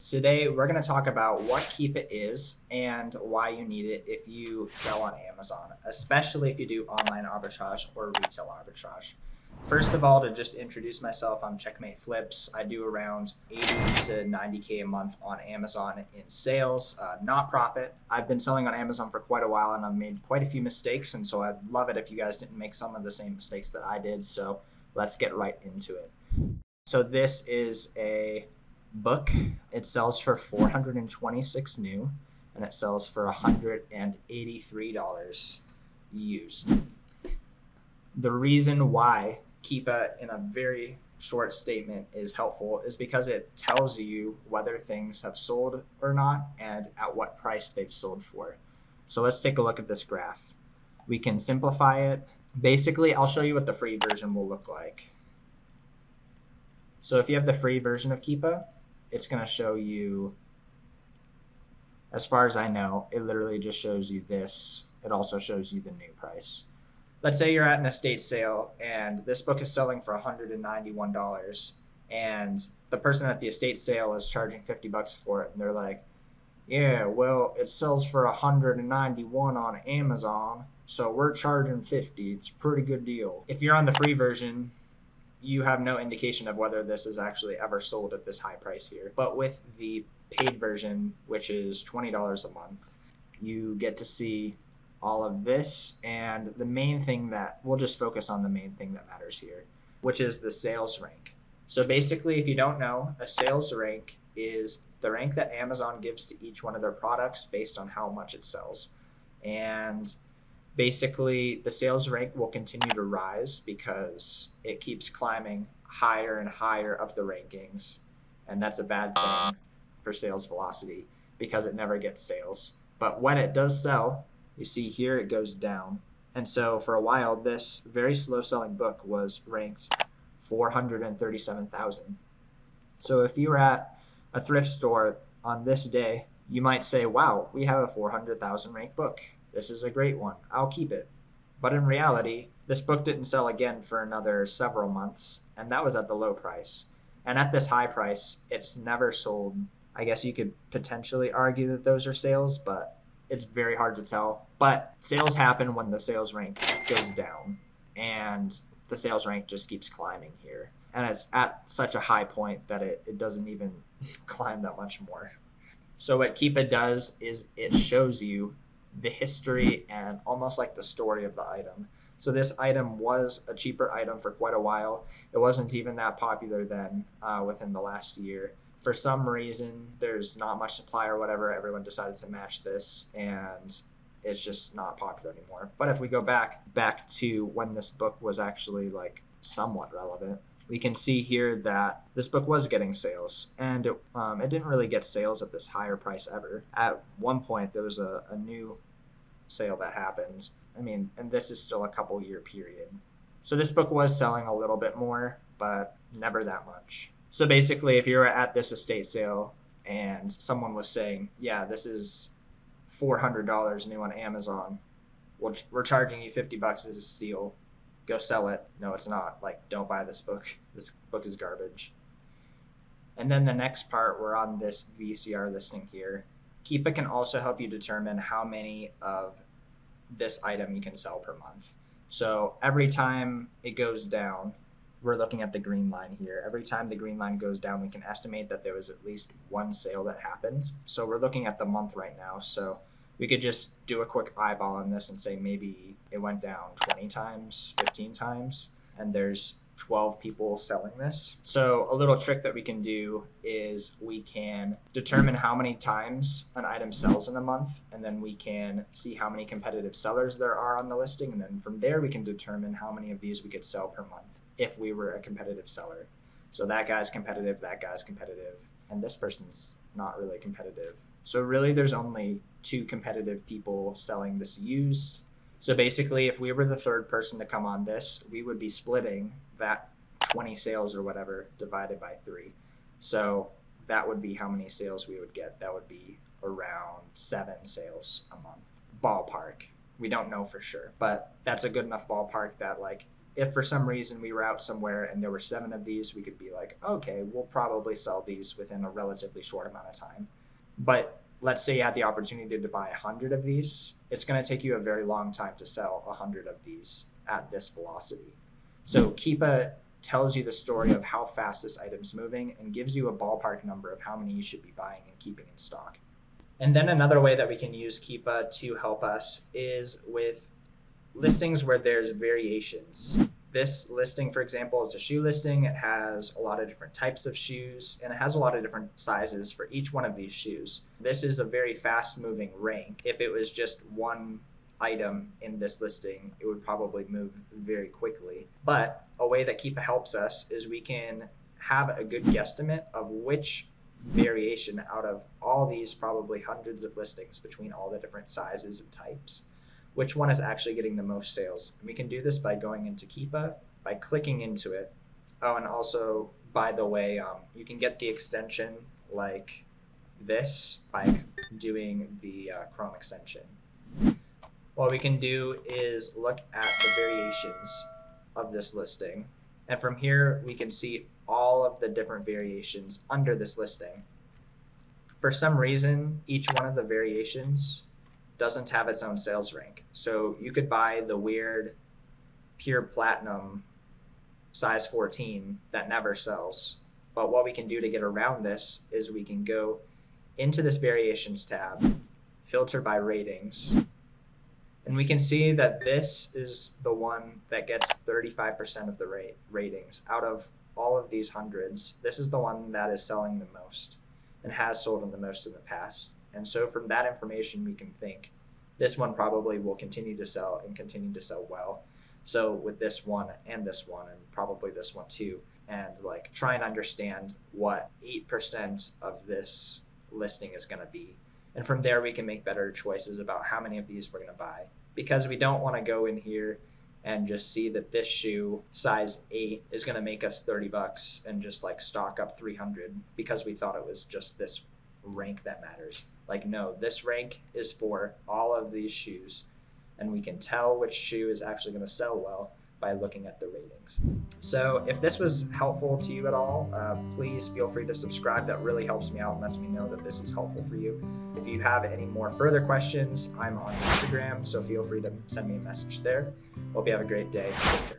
Today, we're going to talk about what Keepa is and why you need it if you sell on Amazon, especially if you do online arbitrage or retail arbitrage. First of all, to just introduce myself, I'm 𝗪cie_𝗰𝗶𝗹. I do around 80 to 90K a month on Amazon in sales, not profit. I've been selling on Amazon for quite a while and I've made quite a few mistakes, and so I'd love it if you guys didn't make some of the same mistakes that I did. So let's get right into it. So this is a book. It sells for $426 new, and it sells for $183 used. The reason why Keepa, in a very short statement, is helpful is because it tells you whether things have sold or not and at what price they've sold for. So let's take a look at this graph. We can simplify it. Basically, I'll show you what the free version will look like. So if you have the free version of Keepa, it's going to show you, as far as I know, it literally just shows you this. It also shows you the new price. Let's say you're at an estate sale and this book is selling for $191 and the person at the estate sale is charging $50 for it, and they're like, yeah, well, it sells for $191 on Amazon, so we're charging $50. It's a pretty good deal. If you're on the free version, you have no indication of whether this is actually ever sold at this high price here. But with the paid version, which is $20 a month, you get to see all of this. And the main thing that, we'll just focus on the main thing that matters here, which is the sales rank. So basically, if you don't know, a sales rank is the rank that Amazon gives to each one of their products based on how much it sells. And basically, the sales rank will continue to rise because it keeps climbing higher and higher up the rankings. And that's a bad thing for sales velocity because it never gets sales. But when it does sell, you see here it goes down. And so for a while, this very slow selling book was ranked 437,000. So if you were at a thrift store on this day, you might say, wow, we have a 400,000 ranked book. This is a great one. I'll keep it. But in reality, this book didn't sell again for another several months, and that was at the low price. And at this high price, it's never sold. I guess you could potentially argue that those are sales, but it's very hard to tell. But sales happen when the sales rank goes down, and the sales rank just keeps climbing here. And it's at such a high point that it doesn't even climb that much more. So what Keepa does is it shows you the history and almost like the story of the item. So this item was a cheaper item for quite a while. It wasn't even that popular then within the last year. For some reason, there's not much supply or whatever. Everyone decided to match this and it's just not popular anymore. But if we go back to when this book was actually like somewhat relevant, we can see here that this book was getting sales, and it didn't really get sales at this higher price ever. At one point, there was a new sale that happened. I mean, and this is still a couple year period. So this book was selling a little bit more, but never that much. So basically, if you're at this estate sale and someone was saying, yeah, this is $400 new on Amazon, we're charging you $50 as a steal. Go sell it. No, it's not. Like, don't buy this book. This book is garbage. And then the next part, we're on this VCR listing here. Keepa can also help you determine how many of this item you can sell per month. So every time it goes down, we're looking at the green line here. Every time the green line goes down, we can estimate that there was at least one sale that happened. So we're looking at the month right now. So we could just do a quick eyeball on this and say maybe it went down 20 times, 15 times, and there's 12 people selling this. So a little trick that we can do is we can determine how many times an item sells in a month, and then we can see how many competitive sellers there are on the listing. And then from there, we can determine how many of these we could sell per month if we were a competitive seller. So that guy's competitive, and this person's not really competitive. So really there's only 2 competitive people selling this used. So basically, if we were the third person to come on this, we would be splitting that 20 sales or whatever divided by 3. So that would be how many sales we would get. That would be around 7 sales a month. Ballpark. We don't know for sure, but that's a good enough ballpark that like if for some reason we were out somewhere and there were 7 of these, we could be like, okay, we'll probably sell these within a relatively short amount of time. But let's say you had the opportunity to buy 100 of these, it's going to take you a very long time to sell 100 of these at this velocity. So Keepa tells you the story of how fast this item's moving and gives you a ballpark number of how many you should be buying and keeping in stock. And then another way that we can use Keepa to help us is with listings where there's variations. This listing, for example, is a shoe listing. It has a lot of different types of shoes, and it has a lot of different sizes for each one of these shoes. This is a very fast-moving rank. If it was just one item in this listing, it would probably move very quickly. But a way that Keepa helps us is we can have a good guesstimate of which variation out of all these probably hundreds of listings between all the different sizes and types, which one is actually getting the most sales. And we can do this by going into Keepa, by clicking into it. Oh, and also, by the way, you can get the extension like this by doing the Chrome extension. What we can do is look at the variations of this listing. And from here, we can see all of the different variations under this listing. For some reason, each one of the variations doesn't have its own sales rank. So you could buy the weird pure platinum size 14 that never sells. But what we can do to get around this is we can go into this variations tab, filter by ratings, and we can see that this is the one that gets 35% of the ratings. Out of all of these hundreds, this is the one that is selling the most and has sold the most in the past. And so from that information, we can think this one probably will continue to sell and continue to sell well. So with this one and probably this one too, and like try and understand what 8% of this listing is going to be. And from there, we can make better choices about how many of these we're going to buy, because we don't want to go in here and just see that this shoe size 8 is going to make us $30 and just like stock up 300 because we thought it was just this rank that matters. Like, no, this rank is for all of these shoes, and we can tell which shoe is actually going to sell well by looking at the ratings. So if this was helpful to you at all, please feel free to subscribe. That really helps me out and lets me know that this is helpful for you. If you have any more further questions, I'm on Instagram, so feel free to send me a message there. Hope you have a great day. Take care.